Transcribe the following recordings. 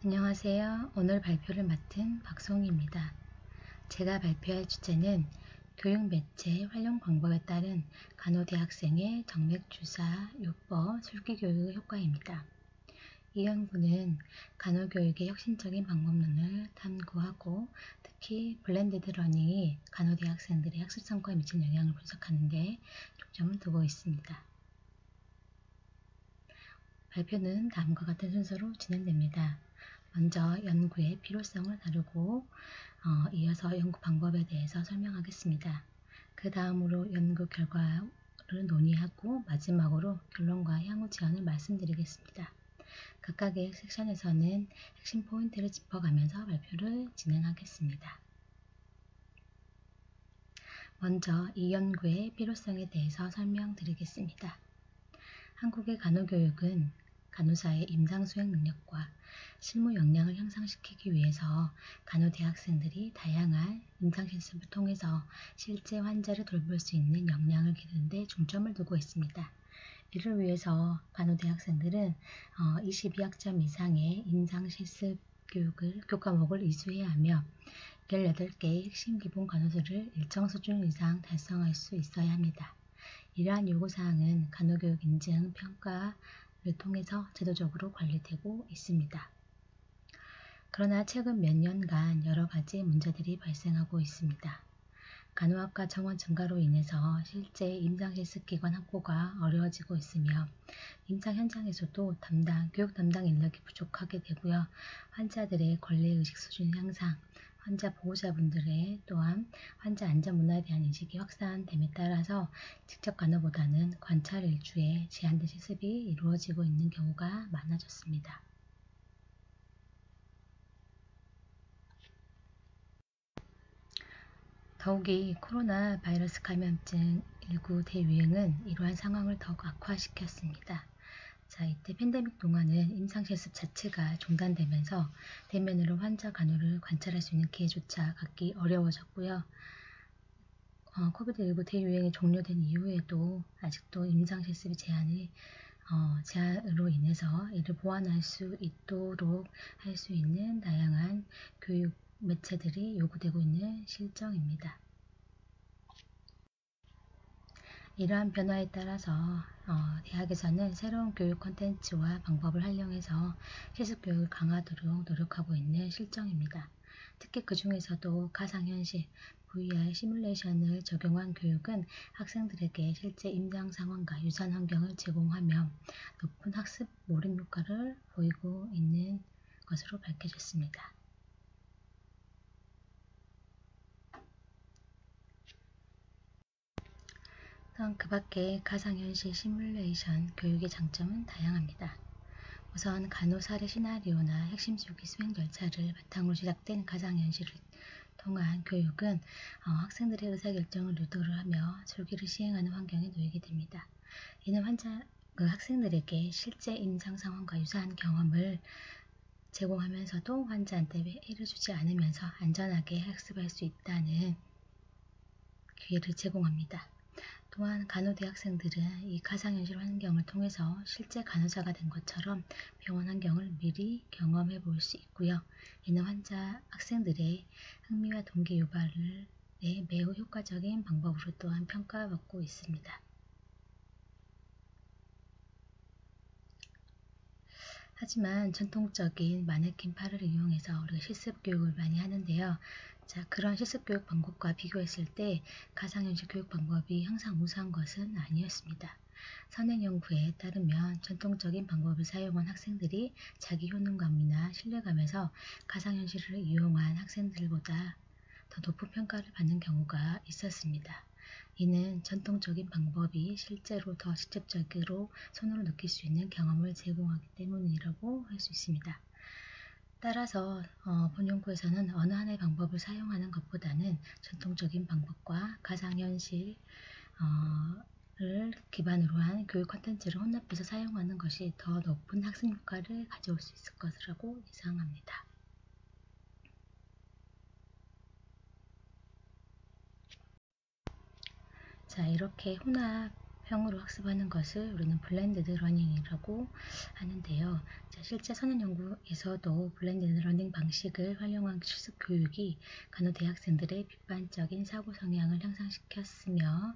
안녕하세요. 오늘 발표를 맡은 박송희입니다. 제가 발표할 주제는 교육 매체 활용 방법에 따른 간호대학생의 정맥주사 요법 술기교육 효과입니다. 이 연구는 간호교육의 혁신적인 방법론을 탐구하고 특히 블렌디드 러닝이 간호대학생들의 학습 성과에 미친 영향을 분석하는 데 초점을 두고 있습니다. 발표는 다음과 같은 순서로 진행됩니다. 먼저 연구의 필요성을 다루고 이어서 연구 방법에 대해서 설명하겠습니다. 그 다음으로 연구 결과를 논의하고 마지막으로 결론과 향후 제안을 말씀드리겠습니다. 각각의 섹션에서는 핵심 포인트를 짚어가면서 발표를 진행하겠습니다. 먼저 이 연구의 필요성에 대해서 설명드리겠습니다. 한국의 간호교육은 간호사의 임상 수행 능력과 실무 역량을 향상시키기 위해서 간호대학생들이 다양한 임상 실습을 통해서 실제 환자를 돌볼 수 있는 역량을 기르는 데 중점을 두고 있습니다. 이를 위해서 간호대학생들은 22학점 이상의 임상 실습 교과목을 이수해야 하며 18개의 핵심 기본 간호술을 일정 수준 이상 달성할 수 있어야 합니다. 이러한 요구사항은 간호교육 인증 평가를 통해서 제도적으로 관리되고 있습니다. 그러나 최근 몇 년간 여러 가지 문제들이 발생하고 있습니다. 간호학과 정원 증가로 인해서 실제 임상실습기관 확보가 어려워지고 있으며 임상 현장에서도 교육 담당 인력이 부족하게 되고요. 환자들의 권리의식 수준 향상, 환자 보호자분들의 또한 환자 안전 문화에 대한 인식이 확산됨에 따라서 직접 간호보다는 관찰 일주에 제한된 실습이 이루어지고 있는 경우가 많아졌습니다. 더욱이 코로나 바이러스 감염증 19 대유행은 이러한 상황을 더욱 악화시켰습니다. 이때 팬데믹 동안은 임상실습 자체가 중단되면서 대면으로 환자 간호를 관찰할 수 있는 기회조차 갖기 어려워졌고요. 코비드19 대유행이 종료된 이후에도 아직도 임상실습의 제한으로 인해서 이를 보완할 수 있도록 할 수 있는 다양한 교육 매체들이 요구되고 있는 실정입니다. 이러한 변화에 따라서 대학에서는 새로운 교육 콘텐츠와 방법을 활용해서 실습교육을 강화하도록 노력하고 있는 실정입니다. 특히 그 중에서도 가상현실, VR 시뮬레이션을 적용한 교육은 학생들에게 실제 임상 상황과 유사한 환경을 제공하며 높은 학습 몰입 효과를 보이고 있는 것으로 밝혀졌습니다. 그 밖에 가상현실 시뮬레이션 교육의 장점은 다양합니다. 우선 간호사의 시나리오나 핵심 조기 수행 절차를 바탕으로 제작된 가상현실을 통한 교육은 학생들의 의사결정을 유도를 하며 조기를 시행하는 환경에 놓이게 됩니다. 이는 학생들에게 실제 임상 상황과 유사한 경험을 제공하면서도 환자한테 해를 주지 않으면서 안전하게 학습할 수 있다는 기회를 제공합니다. 또한 간호대학생들은 이 가상현실 환경을 통해서 실제 간호사가 된 것처럼 병원 환경을 미리 경험해 볼 수 있고요. 이는 학생들의 흥미와 동기 유발에 매우 효과적인 방법으로 또한 평가받고 있습니다. 하지만 전통적인 마네킹 팔을 이용해서 우리가 실습 교육을 많이 하는데요. 그런 실습 교육 방법과 비교했을 때 가상현실 교육 방법이 항상 우수한 것은 아니었습니다. 선행 연구에 따르면 전통적인 방법을 사용한 학생들이 자기 효능감이나 신뢰감에서 가상현실을 이용한 학생들보다 더 높은 평가를 받는 경우가 있었습니다. 이는 전통적인 방법이 실제로 더 직접적으로 손으로 느낄 수 있는 경험을 제공하기 때문이라고 할 수 있습니다. 따라서 본 연구에서는 어느 하나의 방법을 사용하는 것보다는 전통적인 방법과 가상현실을 기반으로 한 교육 콘텐츠를 혼합해서 사용하는 것이 더 높은 학습 효과를 가져올 수 있을 것이라고 예상합니다. 이렇게 혼합형으로 학습하는 것을 우리는 블렌디드 러닝이라고 하는데요. 실제 선행 연구에서도 블렌디드 러닝 방식을 활용한 실습 교육이 간호 대학생들의 비판적인 사고 성향을 향상시켰으며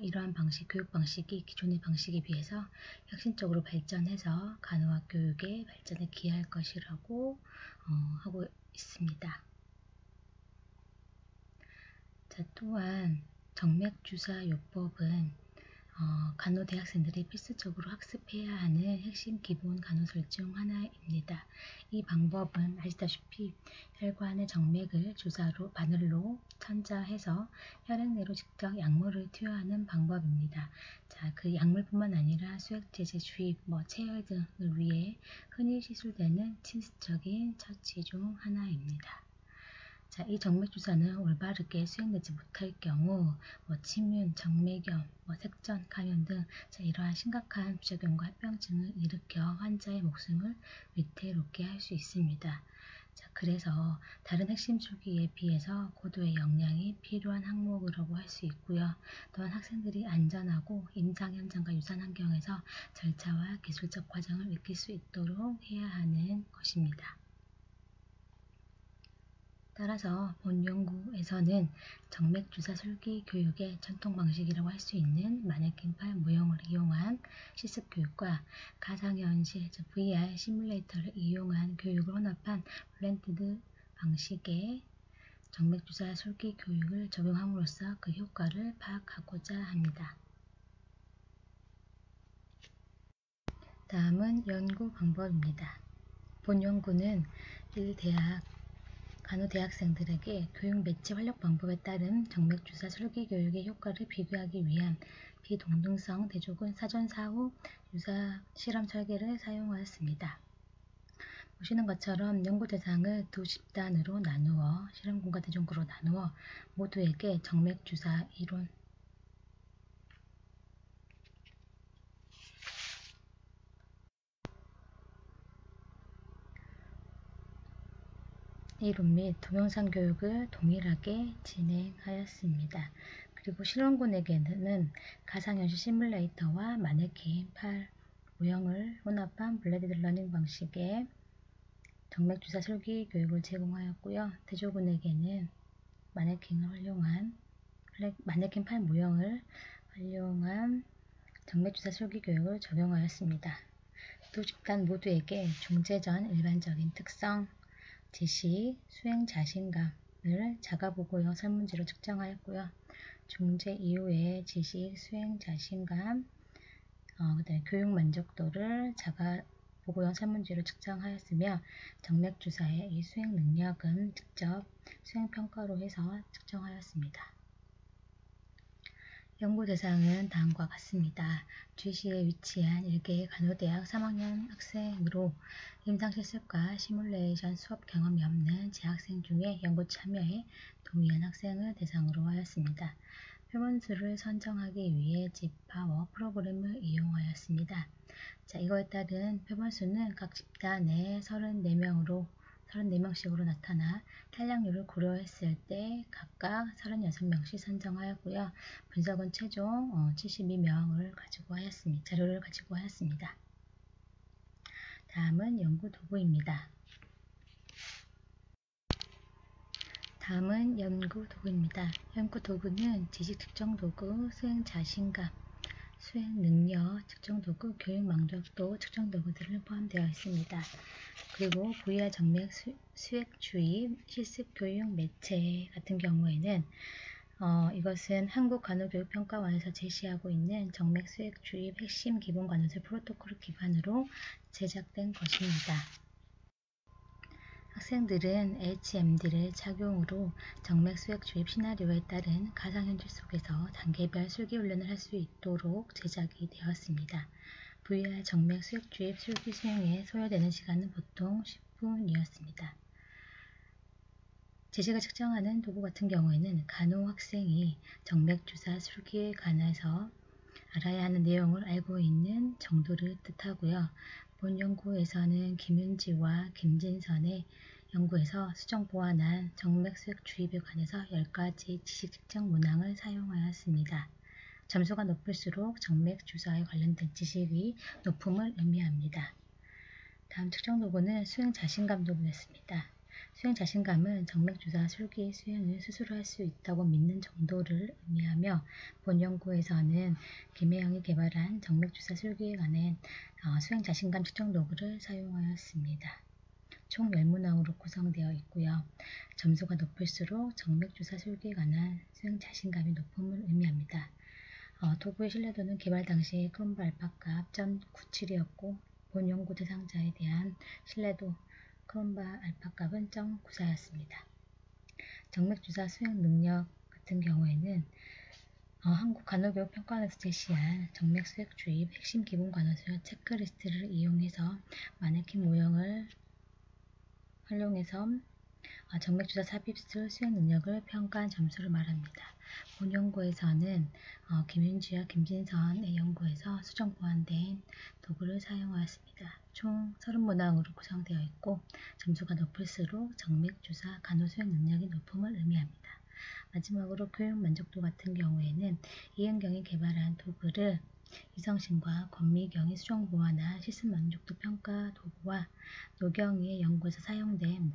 이러한 교육 방식이 기존의 방식에 비해서 혁신적으로 발전해서 간호학 교육의 발전에 기여할 것이라고 하고 있습니다. 자, 또한 정맥주사요법은 간호 대학생들이 필수적으로 학습해야 하는 핵심 기본 간호술 중 하나입니다. 이 방법은 아시다시피 혈관의 정맥을 주사로 바늘로 천자해서 혈액 내로 직접 약물을 투여하는 방법입니다. 자, 그 약물뿐만 아니라 수액제제 주입, 체열 등을 위해 흔히 시술되는 침습적인 처치 중 하나입니다. 자, 이 정맥주사는 올바르게 수행되지 못할 경우 침윤, 정맥염, 색전, 감염 등 이러한 심각한 부작용과 합병증을 일으켜 환자의 목숨을 위태롭게 할 수 있습니다. 자, 그래서 다른 핵심 술기에 비해서 고도의 역량이 필요한 항목이라고 할 수 있고요. 또한 학생들이 안전하고 임상 현장과 유사한 환경에서 절차와 기술적 과정을 익힐 수 있도록 해야 하는 것입니다. 따라서 본 연구에서는 정맥주사 술기 교육의 전통 방식이라고 할 수 있는 마네킹팔 모형을 이용한 실습 교육과 가상현실 VR 시뮬레이터를 이용한 교육을 혼합한 블렌디드 방식의 정맥주사 술기 교육을 적용함으로써 그 효과를 파악하고자 합니다. 다음은 연구 방법입니다. 본 연구는 1대학 간호 대학생들에게 교육 매체 활용 방법에 따른 정맥주사 술기 교육의 효과를 비교하기 위한 비동등성 대조군 사전-사후 유사 실험 설계를 사용하였습니다. 보시는 것처럼 연구 대상을 두 집단으로 나누어 실험군과 대조군으로 나누어 모두에게 정맥주사 이론 및 동영상 교육을 동일하게 진행하였습니다. 그리고 실험군에게는 가상현실 시뮬레이터와 마네킹 팔 모형을 혼합한 블렌디드 러닝 방식의 정맥주사 술기 교육을 제공하였고요. 대조군에게는 마네킹 팔 모형을 활용한 정맥주사 술기 교육을 적용하였습니다. 두 집단 모두에게 중재 전 일반적인 특성, 지식, 수행 자신감을 자가보고형 설문지로 측정하였고요. 중재 이후에 지식, 수행 자신감, 그다음에 교육 만족도를 자가보고형 설문지로 측정하였으며 정맥주사의 이 수행 능력은 직접 수행평가로 해서 측정하였습니다. 연구 대상은 다음과 같습니다. GC에 위치한 1개의 간호대학 3학년 학생으로 임상실습과 시뮬레이션 수업 경험이 없는 재학생 중에 연구 참여에 동의한 학생을 대상으로 하였습니다. 표본수를 선정하기 위해 집파워 프로그램을 이용하였습니다. 자, 이거에 따른 표본수는 각 집단에 34명씩으로 나타나 탈락률을 고려했을 때 각각 36명씩 선정하였고요. 분석은 최종 72명을 자료를 가지고 하였습니다. 다음은 연구 도구입니다. 연구 도구는 지식 측정 도구, 수행 자신감, 수행 능력 측정 도구, 교육 만족도 측정 도구들을 포함되어 있습니다. 그리고 VR 정맥 수액 주입 실습 교육 매체 같은 경우에는 이것은 한국간호교육평가원에서 제시하고 있는 정맥 수액 주입 핵심 기본 간호술 프로토콜을 기반으로 제작된 것입니다. 학생들은 HMD를 착용으로 정맥 수액 주입 시나리오에 따른 가상현실 속에서 단계별 술기 훈련을 할 수 있도록 제작이 되었습니다. VR 정맥 수액 주입 술기 수행에 소요되는 시간은 보통 10분이었습니다. 지식을 측정하는 도구 같은 경우에는 간호 학생이 정맥주사 술기에 관해서 알아야 하는 내용을 알고 있는 정도를 뜻하고요. 본 연구에서는 김윤지와 김진선의 연구에서 수정 보완한 정맥 수액 주입에 관해서 10가지 지식 측정 문항을 사용하였습니다. 점수가 높을수록 정맥 주사에 관련된 지식이 높음을 의미합니다. 다음 측정 도구는 수행 자신감 도구였습니다. 수행 자신감은 정맥주사 술기 수행을 스스로 할 수 있다고 믿는 정도를 의미하며 본 연구에서는 김혜영이 개발한 정맥주사 술기에 관한 수행 자신감 측정 도구를 사용하였습니다. 총 10문항으로 구성되어 있고요. 점수가 높을수록 정맥주사 술기에 관한 수행 자신감이 높음을 의미합니다. 도구의 신뢰도는 개발 당시 크롬바 알파값 0.97이었고 본 연구 대상자에 대한 신뢰도 크롬바 알파값은 0.94였습니다. 정맥주사 수행 능력 같은 경우에는 한국간호교육평가원에서 제시한 정맥수액 주입 핵심 기본 간호수련 체크리스트를 이용해서 마네킹 모형을 활용해서 정맥주사 삽입술 수행 능력을 평가한 점수를 말합니다. 본 연구에서는 김윤주와 김진선의 연구에서 수정 보완된 도구를 사용하였습니다. 총 30문항으로 구성되어 있고 점수가 높을수록 정맥주사 간호 수행 능력이 높음을 의미합니다. 마지막으로 교육 만족도 같은 경우에는 이은경이 개발한 도구를 이성신과 권미경이 수정 보완한 실습 만족도 평가 도구와 노경희의 연구에서 사용된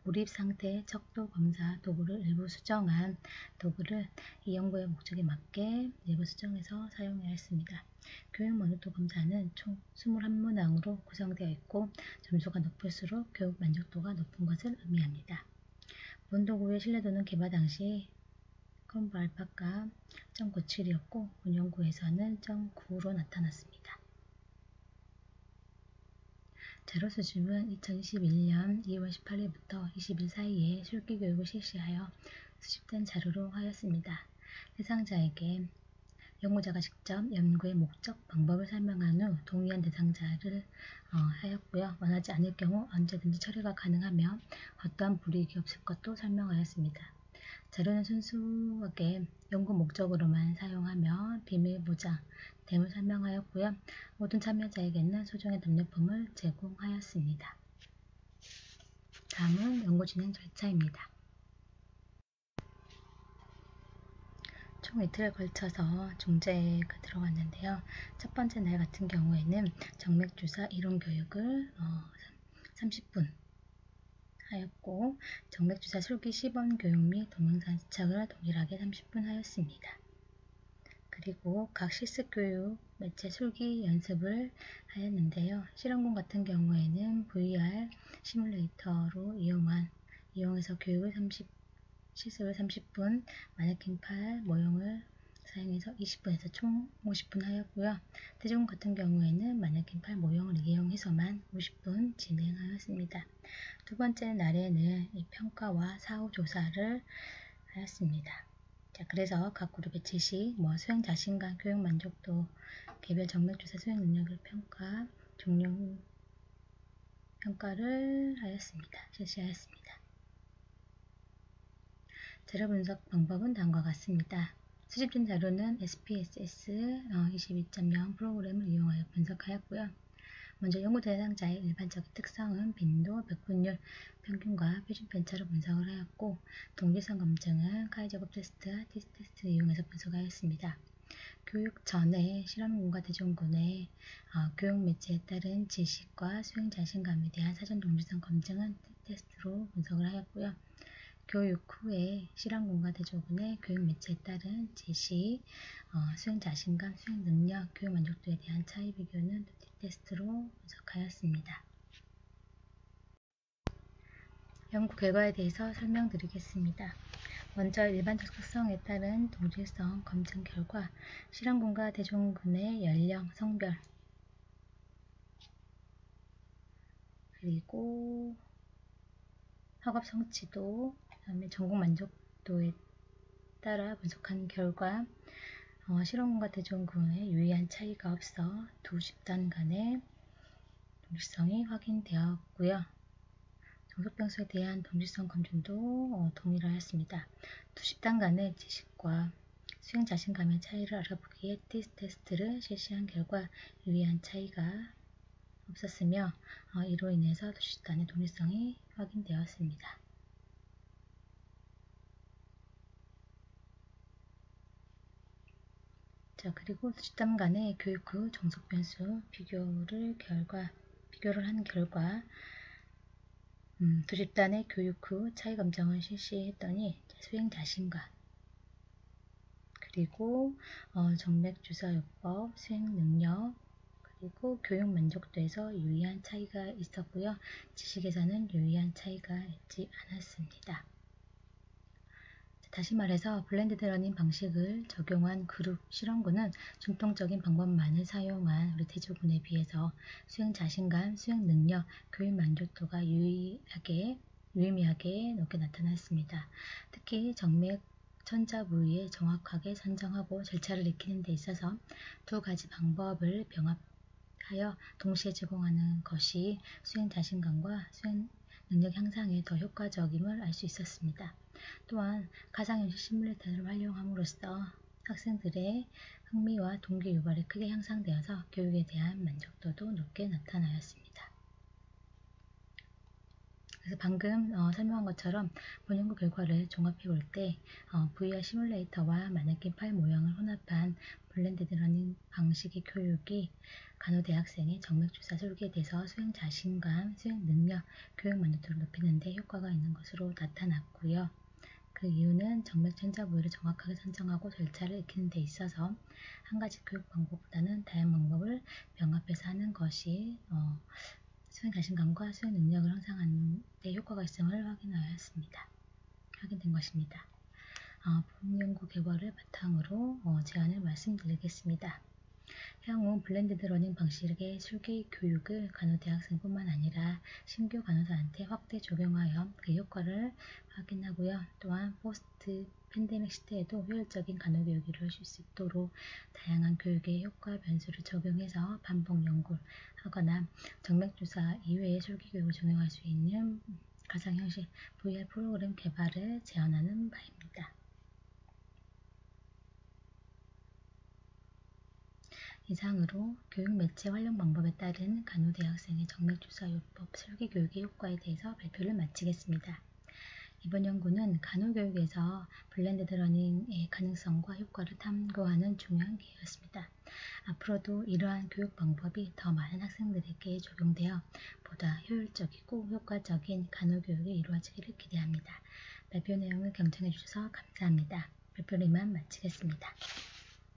몰입 상태 척도 검사 도구를 일부 수정한 도구를 이 연구의 목적에 맞게 일부 수정해서 사용하였습니다. 교육 만족도 검사는 총 21문항으로 구성되어 있고 점수가 높을수록 교육 만족도가 높은 것을 의미합니다. 본 도구의 신뢰도는 개발 당시 크롬바 알파값 0.97이었고 본 연구에서는 0.95로 나타났습니다. 제로 수집은 2021년 2월 18일부터 20일 사이에 술기 교육을 실시하여 수집된 자료로 하였습니다. 대상자에게 연구자가 직접 연구의 목적, 방법을 설명한 후 동의한 대상자를 하였고요. 원하지 않을 경우 언제든지 처리가 가능하며 어떠한 불이익이 없을 것도 설명하였습니다. 자료는 순수하게 연구 목적으로만 사용하며 비밀 보장, 됨을 설명하였고요. 모든 참여자에게는 소정의 답례품을 제공하였습니다. 다음은 연구 진행 절차입니다. 총 이틀에 걸쳐서 중재가 들어갔는데요. 첫 번째 날 같은 경우에는 정맥주사 이론 교육을 30분 하였고 정맥주사 술기 시범 교육 및 동영상 시착을 동일하게 30분 하였습니다. 그리고 각 실습 교육 매체 술기 연습을 하였는데요. 실험군 같은 경우에는 VR 시뮬레이터로 이용해서 실습을 30분, 마네킹 팔 모형을 사용해서 20분에서 총 50분 하였고요. 대중군 같은 경우에는 마네킹 팔 모형을 이용해서만 50분 진행하였습니다. 두 번째 날에는 이 평가와 사후 조사를 하였습니다. 자, 그래서 각 그룹의 지시, 수행 자신감, 교육 만족도, 개별 정맥주사 수행 능력을 종용 평가를 실시하였습니다. 자료 분석 방법은 다음과 같습니다. 수집된 자료는 SPSS 22.0 프로그램을 이용하여 분석하였고요. 먼저 연구 대상자의 일반적인 특성은 빈도, 백분율, 평균과 표준 편차로 분석을 하였고 동질성 검증은 카이제곱 테스트와 티스테스트를 이용해서 분석하였습니다. 교육 전에 실험군과 대중군의 교육 매체에 따른 지식과 수행 자신감에 대한 사전 동질성 검증은 테스트로 분석을 하였고요. 교육 후에 실험군과 대조군의 교육 매체에 따른 지식, 수행 자신감, 수행 능력, 교육 만족도에 대한 차이 비교는 테스트로 분석하였습니다. 연구 결과에 대해서 설명드리겠습니다. 먼저 일반적 특성에 따른 동질성 검증 결과 실험군과 대중군의 연령, 성별 그리고 학업 성취도, 그다음에 전공 만족도에 따라 분석한 결과 실험군과 대중군의 유의한 차이가 없어 두 집단 간의 동질성이 확인되었고요. 정속병수에 대한 동질성 검증도 동일하였습니다. 두 집단 간의 지식과 수행 자신감의 차이를 알아보기에 티스테스트를 실시한 결과 유의한 차이가 없었으며 이로 인해서 두 집단의 동일성이 확인되었습니다. 자, 그리고 두 집단 간의 교육 후 정속 변수 비교 비교를 한 결과 두 집단의 교육 후 차이 검정을 실시했더니 수행 자신감, 그리고 정맥주사요법, 수행 능력, 그리고 교육 만족도에서 유의한 차이가 있었고요. 지식에서는 유의한 차이가 있지 않았습니다. 다시 말해서 블렌디드 러닝 방식을 적용한 그룹 실험군은 중통적인 방법만을 사용한 우리 대조군에 비해서 수행 자신감, 수행 능력, 교육 만족도가 유의미하게 높게 나타났습니다. 특히 정맥 천자 부위에 정확하게 선정하고 절차를 익히는 데 있어서 두 가지 방법을 병합하여 동시에 제공하는 것이 수행 자신감과 수행 능력 향상에 더 효과적임을 알 수 있었습니다. 또한 가상현실 시뮬레이터를 활용함으로써 학생들의 흥미와 동기 유발이 크게 향상되어서 교육에 대한 만족도도 높게 나타나였습니다. 그래서 방금 설명한 것처럼 본연구 결과를 종합해 볼 때 VR 시뮬레이터와 마네킹 파일 모형을 혼합한 블렌디드 러닝 방식의 교육이 간호대학생의 정맥주사 설계에 대해서 수행 자신감, 수행 능력, 교육 만족도를 높이는 데 효과가 있는 것으로 나타났고요. 그 이유는 정맥 천자 부위를 정확하게 선정하고 절차를 익히는 데 있어서 한 가지 교육 방법보다는 다양한 방법을 병합해서 하는 것이 수행 자신감과 수행 능력을 향상하는 데 효과가 있음을 확인된 것입니다. 본 연구 결과를 바탕으로 제안을 말씀드리겠습니다. 향후 블렌디드 러닝 방식의 술기 교육을 간호대학생뿐만 아니라 신규 간호사한테 확대 적용하여 그 효과를 확인하고요. 또한 포스트 팬데믹 시대에도 효율적인 간호교육을 이루어질 수 있도록 다양한 교육의 효과 변수를 적용해서 반복 연구를 하거나 정맥주사 이외의 술기 교육을 적용할 수 있는 가상현실 VR 프로그램 개발을 제안하는 바입니다. 이상으로 교육 매체 활용 방법에 따른 간호대학생의 정맥주사요법 설계 교육의 효과에 대해서 발표를 마치겠습니다. 이번 연구는 간호교육에서 블렌디드 러닝의 가능성과 효과를 탐구하는 중요한 기회였습니다. 앞으로도 이러한 교육 방법이 더 많은 학생들에게 적용되어 보다 효율적이고 효과적인 간호교육이 이루어지기를 기대합니다. 발표 내용을 경청해 주셔서 감사합니다. 발표를 이만 마치겠습니다.